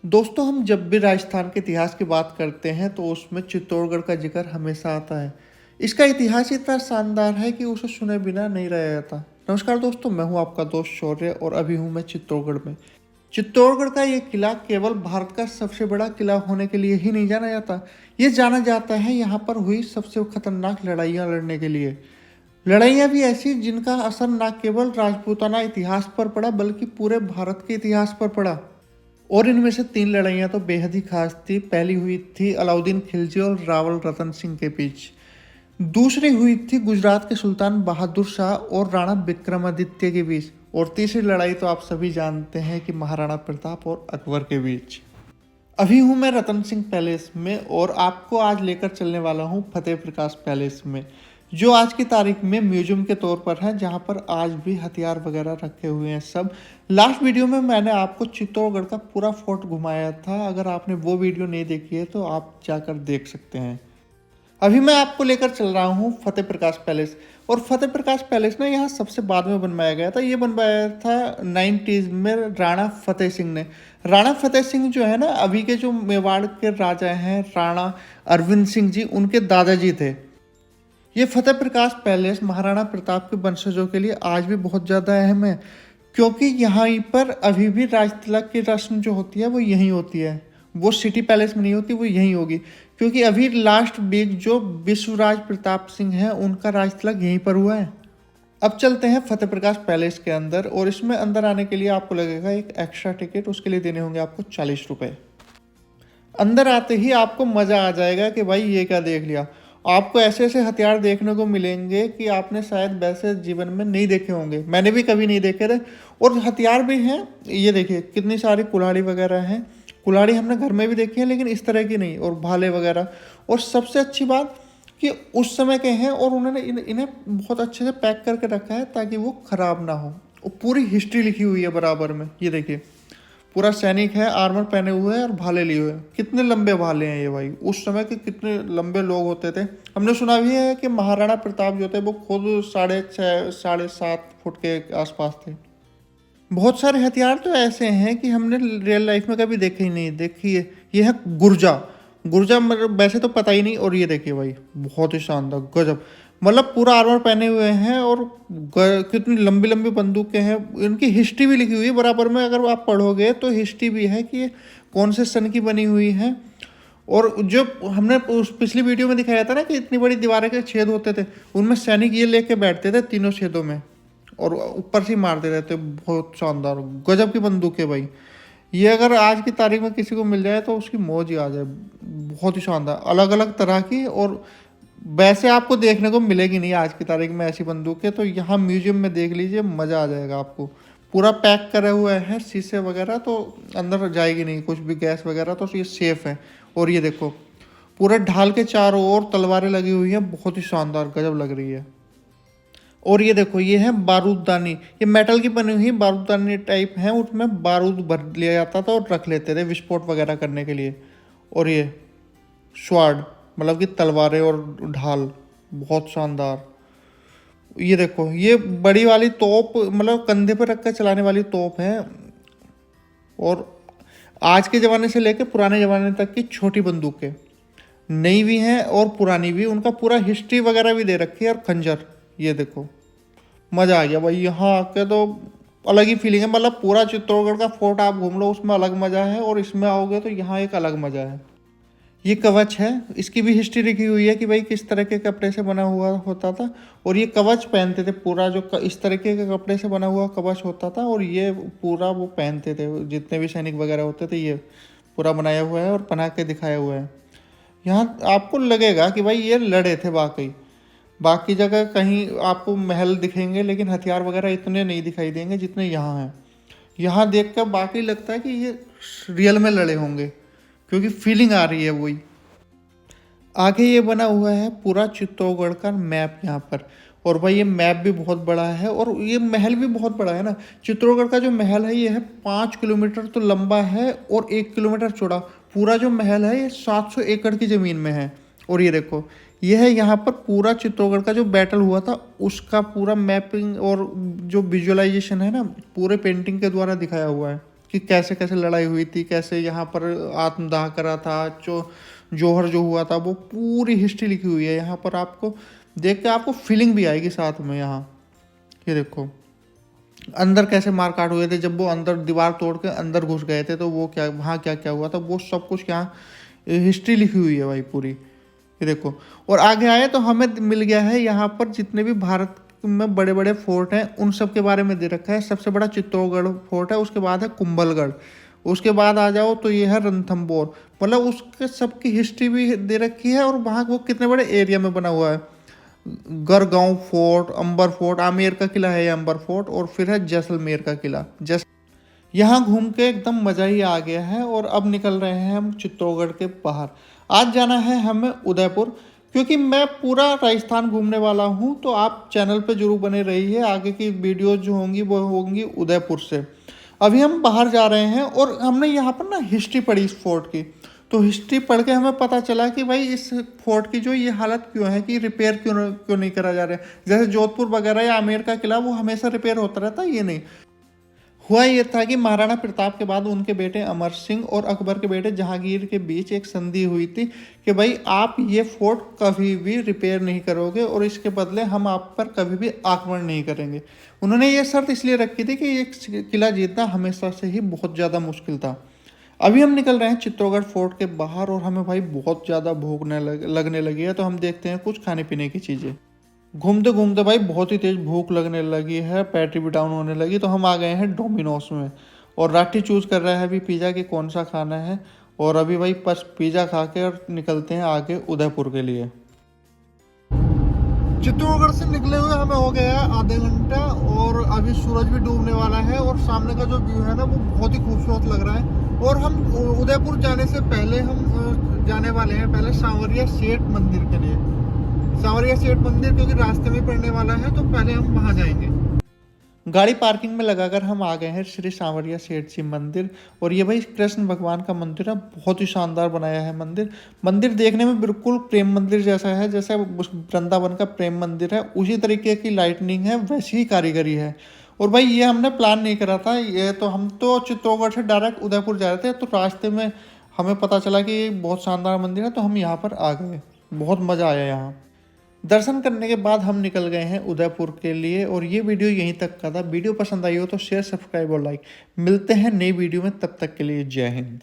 दोस्तों, हम जब भी राजस्थान के इतिहास की बात करते हैं तो उसमें चित्तौड़गढ़ का जिक्र हमेशा आता है। इसका इतिहास इतना शानदार है कि उसे सुने बिना नहीं रहा जाता। नमस्कार दोस्तों, मैं हूं आपका दोस्त शौर्य और अभी हूं मैं चित्तौड़गढ़ में। चित्तौड़गढ़ का ये किला केवल भारत का सबसे बड़ा किला होने के लिए ही नहीं जाना जाता। ये जाना जाता है यहाँ पर हुई सबसे खतरनाक लड़ाइयाँ लड़ने के लिए। लड़ाइयाँ भी ऐसी जिनका असर न केवल राजपूताना इतिहास पर पड़ा बल्कि पूरे भारत के इतिहास पर पड़ा। और इनमें से 3 लड़ाइयाँ तो बेहद ही खास थी। पहली हुई थी अलाउद्दीन खिलजी और रावल रतन सिंह के बीच। दूसरी हुई थी गुजरात के सुल्तान बहादुर शाह और राणा विक्रमादित्य के बीच। और तीसरी लड़ाई तो आप सभी जानते हैं कि महाराणा प्रताप और अकबर के बीच। अभी हूँ मैं रतन सिंह पैलेस में और आपको आज लेकर चलने वाला हूँ फतेह प्रकाश पैलेस में, जो आज की तारीख में म्यूजियम के तौर पर है, जहाँ पर आज भी हथियार वगैरह रखे हुए हैं सब। लास्ट वीडियो में मैंने आपको चित्तौड़गढ़ का पूरा फोर्ट घुमाया था। अगर आपने वो वीडियो नहीं देखी है तो आप जाकर देख सकते हैं। अभी मैं आपको लेकर चल रहा हूँ फतेह प्रकाश पैलेस। और फतेह प्रकाश पैलेस ना यहाँ सबसे बाद में बनवाया गया था। ये बनवाया था 90s में राणा फतेह सिंह ने। राणा फतेह सिंह जो है ना, अभी के जो मेवाड़ के राजा हैं राणा अरविंद सिंह जी, उनके दादाजी थे। ये फतेह प्रकाश पैलेस महाराणा प्रताप के वंशजों के लिए आज भी बहुत ज़्यादा अहम है, क्योंकि यहाँ पर अभी भी राज तिलक की रस्म जो होती है वो यहीं होती है। वो सिटी पैलेस में नहीं होती, वो यहीं होगी, क्योंकि अभी लास्ट वीक जो विश्वराज प्रताप सिंह है उनका राज तिलक यहीं पर हुआ है। अब चलते हैं फतेह प्रकाश पैलेस के अंदर। और इसमें अंदर आने के लिए आपको लगेगा एक एक्स्ट्रा टिकट, उसके लिए देने होंगे आपको 40 रुपये। अंदर आते ही आपको मज़ा आ जाएगा कि भाई ये क्या देख लिया। आपको ऐसे ऐसे हथियार देखने को मिलेंगे कि आपने शायद वैसे जीवन में नहीं देखे होंगे। मैंने भी कभी नहीं देखे थे। और हथियार भी हैं, ये देखिए कितनी सारी कुल्हाड़ी वगैरह हैं। कुल्हाड़ी हमने घर में भी देखी है लेकिन इस तरह की नहीं, और भाले वगैरह। और सबसे अच्छी बात कि उस समय के हैं और उन्होंने इन्हें बहुत अच्छे से पैक करके रखा है ताकि वो ख़राब ना हो। और पूरी हिस्ट्री लिखी हुई है बराबर में। ये देखिए पूरा सैनिक है, आर्मर पहने हुए हैं और भाले लिए हुए हैं। कितने लंबे भाले हैं ये भाई, उस समय के कितने लंबे लोग होते थे। हमने सुना भी है कि महाराणा प्रताप जो थे वो खुद 6.5 7.5 फुट के आसपास थे। बहुत सारे हथियार तो ऐसे हैं कि हमने रियल लाइफ में कभी देखे ही नहीं। देखिए ये है गुर्जा। गुर्जा मतलब वैसे तो पता ही नहीं। और ये देखिए भाई बहुत ही शानदार, गजब। मतलब पूरा आर्मर पहने हुए हैं और कितनी लंबी लंबी बंदूकें हैं। इनकी हिस्ट्री भी लिखी हुई है बराबर में। अगर आप पढ़ोगे तो हिस्ट्री भी है कि ये कौन से सन की बनी हुई है। और जो हमने उस पिछली वीडियो में दिखाया था ना कि इतनी बड़ी दीवारें के छेद होते थे, उनमें सैनिक ये लेके बैठते थे तीनों छेदों में और ऊपर से मारते रहते। बहुत शानदार गजब की बंदूक है भाई। ये अगर आज की तारीख में किसी को मिल जाए तो उसकी मौज ही आ जाए। बहुत ही शानदार, अलग अलग तरह की। और वैसे आपको देखने को मिलेगी नहीं आज की तारीख में ऐसी बंदूकें। तो यहाँ म्यूजियम में देख लीजिए, मज़ा आ जाएगा आपको। पूरा पैक करे हुए हैं शीशे वगैरह, तो अंदर जाएगी नहीं कुछ भी गैस वगैरह, तो ये सेफ है। और ये देखो पूरे ढाल के चारों ओर तलवारें लगी हुई हैं, बहुत ही शानदार गजब लग रही है। और ये देखो ये है बारूददानी। ये मेटल की बनी हुई बारूददानी टाइप है, उसमें बारूद भर लिया जाता था और रख लेते थे विस्फोट वगैरह करने के लिए। और ये स्वाड मतलब कि तलवारें और ढाल, बहुत शानदार। ये देखो ये बड़ी वाली तोप, मतलब कंधे पर रख कर चलाने वाली तोप है। और आज के ज़माने से लेकर पुराने ज़माने तक की छोटी बंदूकें, नई भी हैं और पुरानी भी। उनका पूरा हिस्ट्री वगैरह भी दे रखी है। और खंजर ये देखो, मज़ा आ गया भाई। यहाँ आके तो अलग ही फीलिंग है। मतलब पूरा चित्तौड़गढ़ का फोर्ट आप घूम लो, उसमें अलग मज़ा है। और इसमें आओगे तो यहाँ एक अलग मज़ा है। ये कवच है, इसकी भी हिस्ट्री लिखी हुई है कि भाई किस तरह के कपड़े से बना हुआ होता था। और ये कवच पहनते थे पूरा, जो इस तरीके के कपड़े से बना हुआ कवच होता था। और ये पूरा वो पहनते थे जितने भी सैनिक वगैरह होते थे। ये पूरा बनाया हुआ है और बना के दिखाया हुआ है। यहाँ आपको लगेगा कि भाई ये लड़े थे वाकई। बाकी जगह कहीं आपको महल दिखेंगे लेकिन हथियार वगैरह इतने नहीं दिखाई देंगे जितने यहाँ हैं। यहाँ देख कर बाकी लगता है कि ये रियल में लड़े होंगे, क्योंकि फीलिंग आ रही है वही। आगे ये बना हुआ है पूरा चित्तौड़गढ़ का मैप यहाँ पर। और भाई ये मैप भी बहुत बड़ा है और ये महल भी बहुत बड़ा है ना। चित्तौड़गढ़ का जो महल है ये है 5 किलोमीटर तो लंबा है और 1 किलोमीटर चौड़ा। पूरा जो महल है ये 700 एकड़ की ज़मीन में है। और ये देखो ये है यहाँ पर पूरा चित्तौड़गढ़ का जो बैटल हुआ था उसका पूरा मैपिंग और जो विजुअलाइजेशन है ना, पूरे पेंटिंग के द्वारा दिखाया हुआ है कि कैसे कैसे लड़ाई हुई थी, कैसे यहाँ पर आत्मदाह करा था, जौहर जो हुआ था, वो पूरी हिस्ट्री लिखी हुई है यहाँ पर। आपको देख के आपको फीलिंग भी आएगी साथ में। यहाँ ये देखो अंदर कैसे मारकाट हुए थे, जब वो अंदर दीवार तोड़ के अंदर घुस गए थे तो वो क्या वहाँ क्या क्या हुआ था, वो सब कुछ यहाँ हिस्ट्री लिखी हुई है भाई पूरी। ये देखो, और आगे आए तो हमें मिल गया है यहाँ पर जितने भी भारत में बड़े बड़े फोर्ट हैं उन सब के बारे में दे रखा है। सबसे बड़ा चित्तौड़गढ़ फोर्ट है, उसके बाद है कुंभलगढ़, उसके बाद आ जाओ तो ये है रणथंबोर। मतलब उसके सबकी हिस्ट्री भी दे रखी है, और वहाँ वो कितने बड़े एरिया में बना हुआ है। गढ़गांव फोर्ट, अंबर फोर्ट, आमेर का किला है ये अंबर फोर्ट, और फिर है जैसलमेर का किला। यहाँ घूम के एकदम मज़ा ही आ गया है। और अब निकल रहे हैं हम चित्तौड़गढ़ के बाहर। आज जाना है हमें उदयपुर, क्योंकि मैं पूरा राजस्थान घूमने वाला हूँ। तो आप चैनल पे जरूर बने रहिए, आगे की वीडियोज जो होंगी वो होंगी उदयपुर से। अभी हम बाहर जा रहे हैं, और हमने यहाँ पर ना हिस्ट्री पढ़ी इस फोर्ट की। तो हिस्ट्री पढ़ के हमें पता चला कि भाई इस फोर्ट की जो ये हालत क्यों है, कि रिपेयर क्यों नहीं करा जा रहा है। जैसे जोधपुर वगैरह या आमेर का किला, वो हमेशा रिपेयर होता रहता है, ये नहीं। हुआ ये था कि महाराणा प्रताप के बाद उनके बेटे अमर सिंह और अकबर के बेटे जहांगीर के बीच एक संधि हुई थी कि भाई आप ये फोर्ट कभी भी रिपेयर नहीं करोगे, और इसके बदले हम आप पर कभी भी आक्रमण नहीं करेंगे। उन्होंने ये शर्त इसलिए रखी थी कि ये किला जीतना हमेशा से ही बहुत ज़्यादा मुश्किल था। अभी हम निकल रहे हैं चित्तौड़गढ़ फोर्ट के बाहर, और हमें भाई बहुत ज़्यादा भूख लगने लगी है। तो हम देखते हैं कुछ खाने पीने की चीज़ें। घूमते घूमते भाई बहुत ही तेज भूख लगने लगी है, बैटरी भी डाउन होने लगी। तो हम आ गए हैं डोमिनोस में, और राठी चूज कर रहा है अभी पिज़्ज़ा कि कौन सा खाना है। और अभी भाई बस पिज़्ज़ा खा के और निकलते हैं आगे उदयपुर के लिए। चित्तौड़गढ़ से निकले हुए हमें हो गया है आधा घंटा, और अभी सूरज भी डूबने वाला है, और सामने का जो व्यू है ना वो बहुत ही खूबसूरत लग रहा है। और हम उदयपुर जाने से पहले हम जाने वाले हैं पहले सांवरिया सेठ मंदिर के लिए। सांवरिया सेठ मंदिर क्योंकि रास्ते में पड़ने वाला है, तो पहले हम वहां जाएंगे। गाड़ी पार्किंग में लगाकर हम आ गए हैं श्री सांवरिया सेठ जी मंदिर। और ये भाई कृष्ण भगवान का मंदिर है, बहुत ही शानदार बनाया है मंदिर। मंदिर देखने में बिल्कुल प्रेम मंदिर जैसा है, जैसे वृंदावन का प्रेम मंदिर है उसी तरीके की लाइटनिंग है, वैसी ही कारीगरी है। और भाई ये हमने प्लान नहीं करा था, ये तो हम तो चित्तौड़गढ़ से डायरेक्ट उदयपुर जा रहे थे, तो रास्ते में हमें पता चला कि ये बहुत शानदार मंदिर है, तो हम यहाँ पर आ गए। बहुत मज़ा आया यहाँ। दर्शन करने के बाद हम निकल गए हैं उदयपुर के लिए, और ये वीडियो यहीं तक का था। वीडियो पसंद आई हो तो शेयर, सब्सक्राइब और लाइक। मिलते हैं नई वीडियो में, तब तक के लिए जय हिंद।